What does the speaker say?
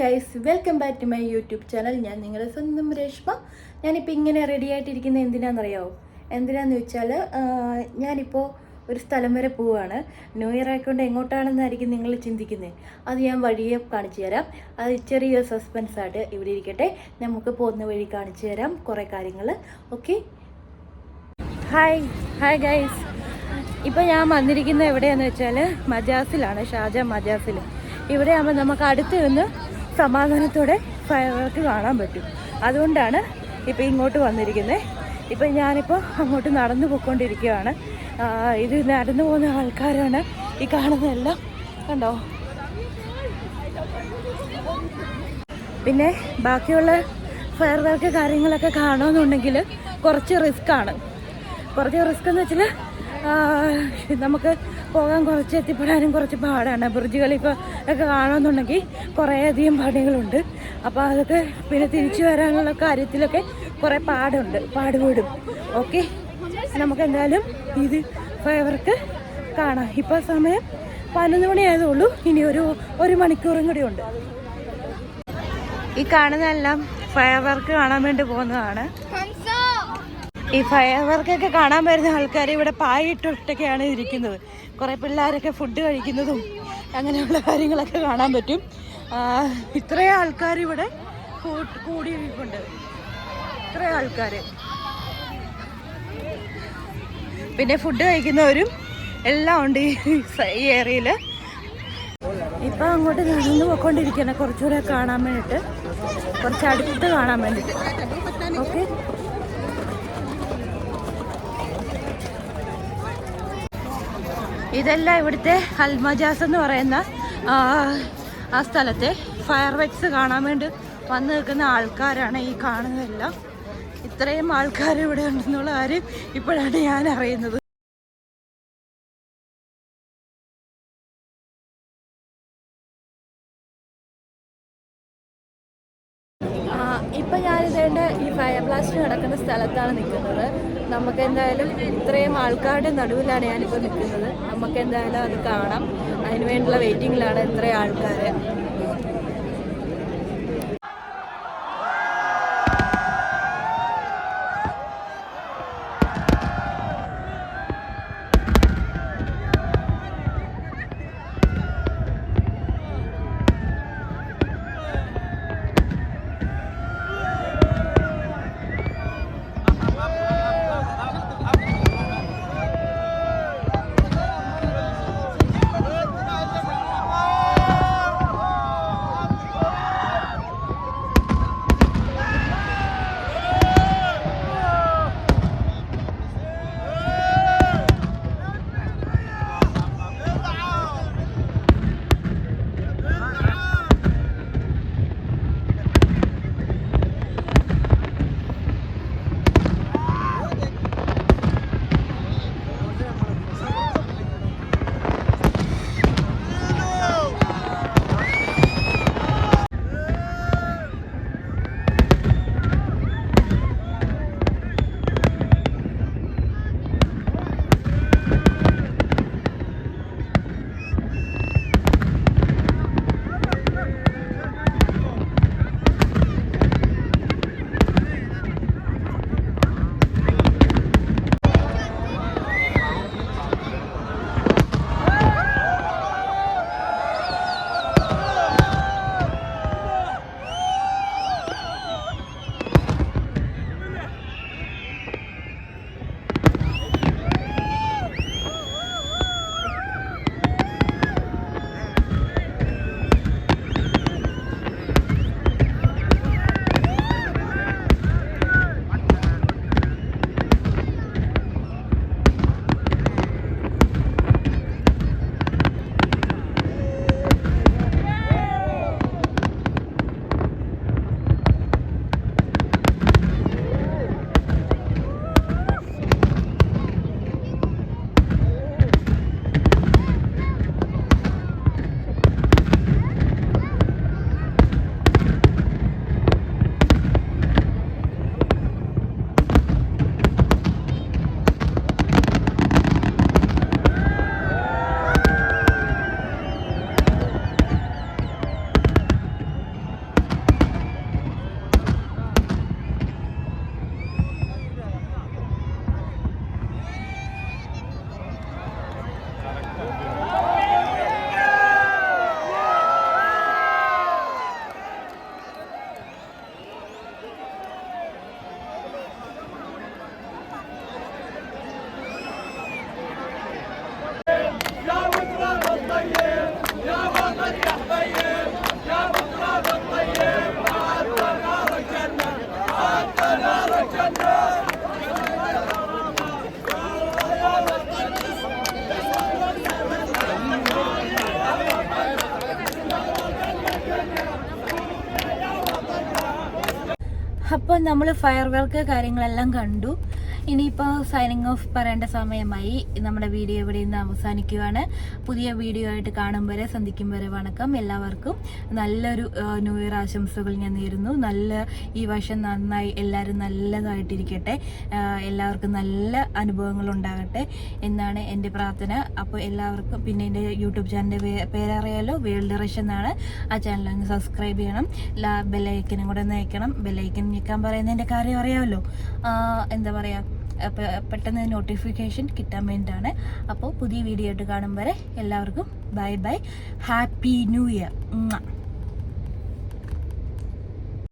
Guys, welcome back to my YouTube channel. ഞാൻ നിങ്ങളുടെ സ്വന്തം രേഷ്മ. ഞാനിപ്പോൾ ഇങ്ങനെ റെഡി ആയിട്ടിരിക്കുന്നത് എന്തിനാണെന്നറിയാമോ? എന്തിനാന്ന് വെച്ചാൽ ഞാനിപ്പോൾ ഒരു സ്ഥലം വരെ പോവുകയാണ്. ന്യൂ ഇയർ ആയിക്കൊണ്ട് എങ്ങോട്ടാണെന്നായിരിക്കും നിങ്ങൾ ചിന്തിക്കുന്നത്. അത് ഞാൻ വഴിയെ കാണിച്ചു തരാം. അത് ചെറിയൊരു സസ്പെൻസായിട്ട് ഇവിടെ ഇരിക്കട്ടെ. നമുക്ക് പോകുന്ന വഴി കാണിച്ചു തരാം കുറേ കാര്യങ്ങൾ. Okay, hi guys. ഇപ്പോൾ ഞാൻ വന്നിരിക്കുന്നത് എവിടെയാണെന്ന് വെച്ചാൽ മജാസിലാണ്, ഷാജ മജാസിൽ. ഇവിടെ ആകുമ്പോൾ നമുക്ക് അടുത്ത് നിന്ന് സമാധാനത്തോടെ ഫയർവർക്ക് കാണാൻ പറ്റും. അതുകൊണ്ടാണ് ഇപ്പോൾ ഇങ്ങോട്ട് വന്നിരിക്കുന്നത്. ഇപ്പം ഞാനിപ്പോൾ അങ്ങോട്ട് നടന്നു പോയിക്കൊണ്ടിരിക്കുകയാണ്. ഇത് നടന്നു പോകുന്ന ആൾക്കാരാണ് ഈ കാണുന്നതെല്ലാം, കണ്ടോ? പിന്നെ ബാക്കിയുള്ള ഫയർവർക്ക് കാര്യങ്ങളൊക്കെ കാണുമെന്നുണ്ടെങ്കിൽ കുറച്ച് റിസ്ക്കാണ്. എന്ന് വെച്ചാൽ നമുക്ക് പോകാൻ കുറച്ച് എത്തിപ്പെടാനും കുറച്ച് പാടാണ്. ബ്രിഡ്ജ് ഖലീഫ ഒക്കെ കാണുമെന്നുണ്ടെങ്കിൽ കുറേയധികം പണികളുണ്ട്. അപ്പോൾ അതൊക്കെ പിന്നെ തിരിച്ചു വരാനുള്ള കാര്യത്തിലൊക്കെ കുറേ പാടുപെടും. ഓക്കെ, നമുക്ക് എന്തായാലും ഇത് ഫയർക്ക് കാണാം. ഇപ്പോൾ സമയം 11 മണി ആയതുള്ളൂ. ഇനി ഒരു മണിക്കൂറും കൂടി ഉണ്ട്. ഈ കാണുന്നതെല്ലാം ഫയർ വർക്ക് കാണാൻ വേണ്ടി പോകുന്നതാണ്. ഈ ഫയർ വർക്കൊക്കെ കാണാൻ വരുന്ന ആൾക്കാർ ഇവിടെ പായിട്ടൊട്ടൊക്കെയാണ് ഇരിക്കുന്നത്. കുറേ പിള്ളേരൊക്കെ ഫുഡ് കഴിക്കുന്നതും അങ്ങനെയുള്ള കാര്യങ്ങളൊക്കെ കാണാൻ പറ്റും. ഇത്രയും ആൾക്കാർ ഇവിടെ കൂടിയിട്ടുണ്ട്. ഇത്രയും ആൾക്കാർ, പിന്നെ ഫുഡ് കഴിക്കുന്നവരും എല്ലാം ഉണ്ട് ഈ ഏരിയയിൽ. ഇപ്പം അങ്ങോട്ട് നടന്നു പോയിക്കൊണ്ടിരിക്കണം, കുറച്ചുകൂടെ കാണാൻ വേണ്ടിയിട്ട്, കുറച്ച് അടുത്ത് കാണാൻ വേണ്ടിയിട്ട്. ഓക്കെ, ഇതെല്ലാം ഇവിടുത്തെ അൽമജാസ് എന്ന് പറയുന്ന ആ സ്ഥലത്തെ ഫയർ വർക്ക്സ് കാണാൻ വേണ്ടി വന്നു നിൽക്കുന്ന ആൾക്കാരാണ് ഈ കാണുന്നതെല്ലാം. ഇത്രയും ആൾക്കാർ ഇവിടെ ഉണ്ടെന്നുള്ള കാര്യം ഇപ്പോഴാണ് ഞാൻ അറിയുന്നത്. ഇപ്പം ഞാനിതേണ്ട ഈ ഫയർ ബ്ലാസ്റ്റ് നടക്കുന്ന സ്ഥലത്താണ് നിൽക്കുന്നത്. നമുക്ക് എന്തായാലും ഇത്രയും ആൾക്കാരുടെ നടുവിലാണ് ഞാനിപ്പോൾ നിൽക്കുന്നത്. നമുക്ക് എന്തായാലും അത് കാണാം. അതിന് വേണ്ടിയുള്ള വെയിറ്റിങ്ങിലാണ് ഇത്രയും ആൾക്കാർ. അപ്പോൾ നമ്മൾ ഫയർ വർക്ക് കാര്യങ്ങളെല്ലാം കണ്ടു. ഇനിയിപ്പോൾ സൈനിങ് ഓഫ് പറയേണ്ട സമയമായി. നമ്മുടെ വീഡിയോ ഇവിടെ നിന്ന് അവസാനിക്കുകയാണ്. പുതിയ വീഡിയോ ആയിട്ട് കാണും വരെ, സന്ധിക്കും വരെ വണക്കം. എല്ലാവർക്കും നല്ലൊരു ന്യൂ ഇയർ ആശംസകൾ ഞാൻ നേരുന്നു. ഈ വർഷം നന്നായി എല്ലാവരും നല്ലതായിട്ടിരിക്കട്ടെ, എല്ലാവർക്കും നല്ല അനുഭവങ്ങൾ ഉണ്ടാകട്ടെ എന്നാണ് എൻ്റെ പ്രാർത്ഥന. അപ്പോൾ എല്ലാവർക്കും, പിന്നെ എൻ്റെ യൂട്യൂബ് ചാനലിൻ്റെ പേരറിയാലോ, വേൾഡ് റഷ് എന്നാണ്. ആ ചാനൽ ഒന്ന് സബ്സ്ക്രൈബ് ചെയ്യണം, ബെല്ലൈക്കനും കൂടെ നയിക്കണം. ബെല്ലൈക്കൻ ഞെക്കാൻ പറയുന്നതിൻ്റെ കാര്യം അറിയാമല്ലോ, എന്താ പറയുക, പെട്ടെന്ന് നോട്ടിഫിക്കേഷൻ കിട്ടാൻ വേണ്ടിയിട്ടാണ്. അപ്പോൾ പുതിയ വീഡിയോ ആയിട്ട് കാണും വരെ എല്ലാവർക്കും bye bye, happy new year.